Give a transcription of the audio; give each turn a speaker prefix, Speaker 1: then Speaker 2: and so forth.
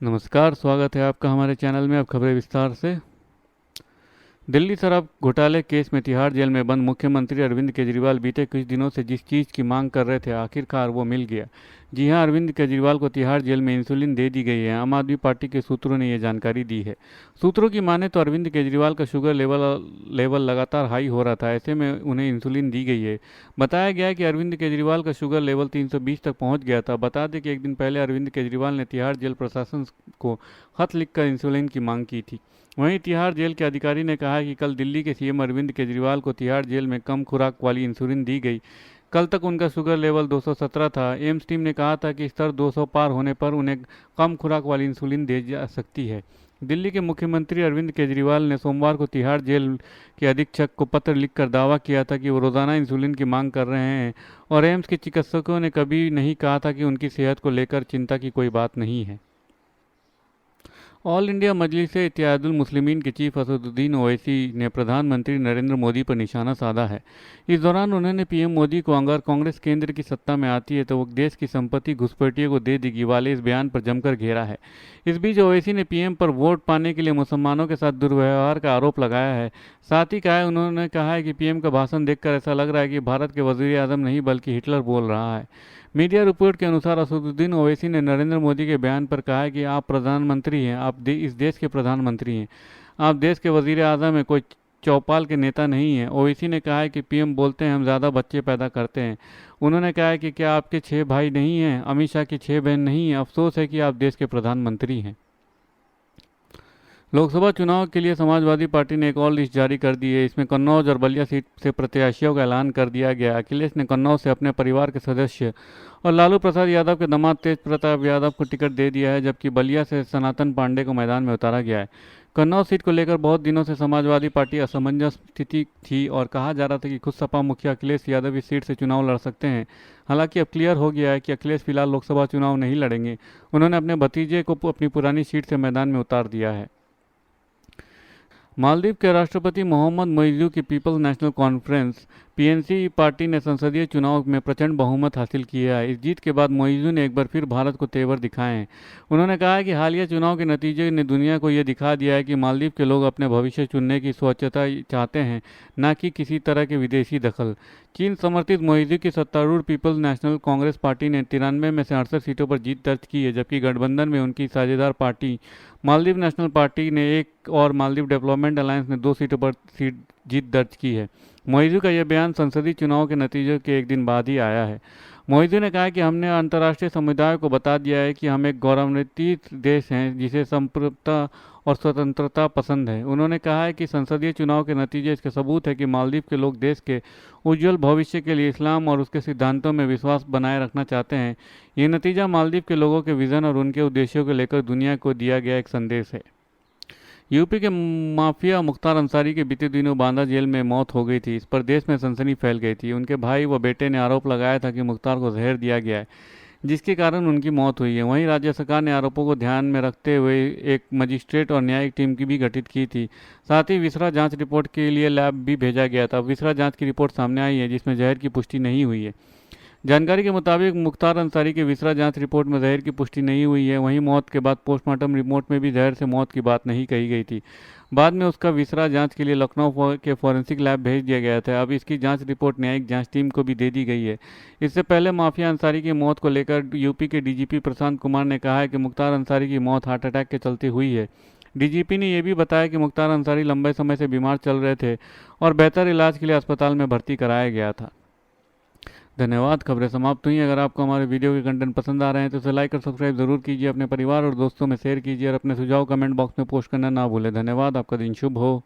Speaker 1: नमस्कार, स्वागत है आपका हमारे चैनल में। अब खबरें विस्तार से। दिल्ली शराब घोटाले केस में तिहाड़ जेल में बंद मुख्यमंत्री अरविंद केजरीवाल बीते कुछ दिनों से जिस चीज़ की मांग कर रहे थे, आखिरकार वो मिल गया। जी हां, अरविंद केजरीवाल को तिहाड़ जेल में इंसुलिन दे दी गई है। आम आदमी पार्टी के सूत्रों ने ये जानकारी दी है। सूत्रों की माने तो अरविंद केजरीवाल का शुगर लेवल लगातार हाई हो रहा था, ऐसे में उन्हें इंसुलिन दी गई है। बताया गया है कि अरविंद केजरीवाल का शुगर लेवल 320 तक पहुंच गया था। बता दें कि एक दिन पहले अरविंद केजरीवाल ने तिहाड़ जेल प्रशासन को खत लिखकर इंसुलिन की मांग की थी। वहीं तिहाड़ जेल के अधिकारी ने कहा कि कल दिल्ली के सीएम अरविंद केजरीवाल को तिहाड़ जेल में कम खुराक वाली इंसुलिन दी गई। कल तक उनका शुगर लेवल 217 था। एम्स टीम ने कहा था कि स्तर 200 पार होने पर उन्हें कम खुराक वाली इंसुलिन दी जा सकती है। दिल्ली के मुख्यमंत्री अरविंद केजरीवाल ने सोमवार को तिहाड़ जेल के अधीक्षक को पत्र लिखकर दावा किया था कि वो रोजाना इंसुलिन की मांग कर रहे हैं और एम्स के चिकित्सकों ने कभी नहीं कहा था कि उनकी सेहत को लेकर चिंता की कोई बात नहीं है। ऑल इंडिया मजलिस इत्तेहादुल मुस्लिमीन के चीफ असदुद्दीन ओवैसी ने प्रधानमंत्री नरेंद्र मोदी पर निशाना साधा है। इस दौरान उन्होंने पीएम मोदी को अगर कांग्रेस केंद्र की सत्ता में आती है तो वो देश की संपत्ति घुसपैठियों को दे देगी वाले इस बयान पर जमकर घेरा है। इस बीच ओवैसी ने पीएम पर वोट पाने के लिए मुसलमानों के साथ दुर्व्यवहार का आरोप लगाया है। साथ ही उन्होंने कहा है कि पीएम का भाषण देखकर ऐसा लग रहा है कि भारत के वजीर आजम नहीं बल्कि हिटलर बोल रहा है। मीडिया रिपोर्ट के अनुसार असदुद्दीन ओवैसी ने नरेंद्र मोदी के बयान पर कहा है कि आप प्रधानमंत्री हैं, आप इस देश के प्रधानमंत्री हैं, आप देश के वजीर आजम हैं, कोई चौपाल के नेता नहीं हैं। ओवैसी ने कहा है कि पीएम बोलते हैं हम ज़्यादा बच्चे पैदा करते हैं। उन्होंने कहा है कि क्या आपके 6 भाई नहीं हैं, अमित शाह की 6 बहन नहीं हैं, अफसोस है कि आप देश के प्रधानमंत्री हैं। लोकसभा चुनाव के लिए समाजवादी पार्टी ने एक और लिस्ट जारी कर दी है। इसमें कन्नौज और बलिया सीट से प्रत्याशियों का ऐलान कर दिया गया। अखिलेश ने कन्नौज से अपने परिवार के सदस्य और लालू प्रसाद यादव के दामाद तेज प्रताप यादव को टिकट दे दिया है, जबकि बलिया से सनातन पांडे को मैदान में उतारा गया है। कन्नौज सीट को लेकर बहुत दिनों से समाजवादी पार्टी असमंजस स्थिति थी और कहा जा रहा था कि खुद सपा मुखिया अखिलेश यादव इस सीट से चुनाव लड़ सकते हैं। हालांकि अब क्लियर हो गया है कि अखिलेश फिलहाल लोकसभा चुनाव नहीं लड़ेंगे। उन्होंने अपने भतीजे को अपनी पुरानी सीट से मैदान में उतार दिया है। मालदीव के राष्ट्रपति मोहम्मद मोइजू की people's national conference PNC party ने संसदीय चुनाव में प्रचंड बहुमत हासिल किया है। इस जीत के बाद मोइजू ने एक बार फिर भारत को तेवर दिखाए हैं। उन्होंने कहा है कि हालिया चुनाव के नतीजे ने दुनिया को यह दिखा दिया है कि मालदीव के लोग अपने भविष्य चुनने की स्वच्छता चाहते हैं, न कि किसी तरह के विदेशी दखल। चीन समर्थित मोइजू की सत्तारूढ़ पीपल्स नेशनल कांग्रेस पार्टी ने 93 में से 68 सीटों पर जीत दर्ज की है, जबकि गठबंधन में उनकी साझेदार पार्टी मालदीव नेशनल पार्टी ने एक और मालदीव डेवलपमेंट अलायंस ने 2 सीटों पर जीत दर्ज की है। मोइजू का यह बयान संसदीय चुनाव के नतीजों के एक दिन बाद ही आया है। मोइजू ने कहा कि हमने अंतर्राष्ट्रीय समुदाय को बता दिया है कि हम एक गौरवान्वित देश हैं जिसे संप्रभुता और स्वतंत्रता पसंद है। उन्होंने कहा है कि संसदीय चुनाव के नतीजे इसके सबूत है कि मालदीव के लोग देश के उज्जवल भविष्य के लिए इस्लाम और उसके सिद्धांतों में विश्वास बनाए रखना चाहते हैं। ये नतीजा मालदीव के लोगों के विजन और उनके उद्देश्यों को लेकर दुनिया को दिया गया एक संदेश है। यूपी के माफिया मुख्तार अंसारी के बीते दिनों बांदा जेल में मौत हो गई थी। इस पर देश में सनसनी फैल गई थी। उनके भाई व बेटे ने आरोप लगाया था कि मुख्तार को जहर दिया गया है, जिसके कारण उनकी मौत हुई है। वहीं राज्य सरकार ने आरोपों को ध्यान में रखते हुए एक मजिस्ट्रेट और न्यायिक टीम की भी गठित की थी। साथ ही विसरा जांच रिपोर्ट के लिए लैब भी भेजा गया था। विसरा जांच की रिपोर्ट सामने आई है, जिसमें जहर की पुष्टि नहीं हुई है। जानकारी के मुताबिक मुख्तार अंसारी के विसरा जांच रिपोर्ट में जहर की पुष्टि नहीं हुई है। वहीं मौत के बाद पोस्टमार्टम रिपोर्ट में भी जहर से मौत की बात नहीं कही गई थी। बाद में उसका विसरा जांच के लिए लखनऊ के फॉरेंसिक लैब भेज दिया गया था। अब इसकी जांच रिपोर्ट न्यायिक जांच टीम को भी दे दी गई है। इससे पहले माफिया अंसारी की मौत को लेकर यूपी के डीजीपी प्रशांत कुमार ने कहा है कि मुख्तार अंसारी की मौत हार्ट अटैक के चलते हुई है। डीजीपी ने यह भी बताया कि मुख्तार अंसारी लंबे समय से बीमार चल रहे थे और बेहतर इलाज के लिए अस्पताल में भर्ती कराया गया था। धन्यवाद। खबरें समाप्त हुई। अगर आपको हमारे वीडियो के कंटेंट पसंद आ रहे हैं तो इसे लाइक और सब्सक्राइब जरूर कीजिए। अपने परिवार और दोस्तों में शेयर कीजिए और अपने सुझाव कमेंट बॉक्स में पोस्ट करना ना भूलें। धन्यवाद। आपका दिन शुभ हो।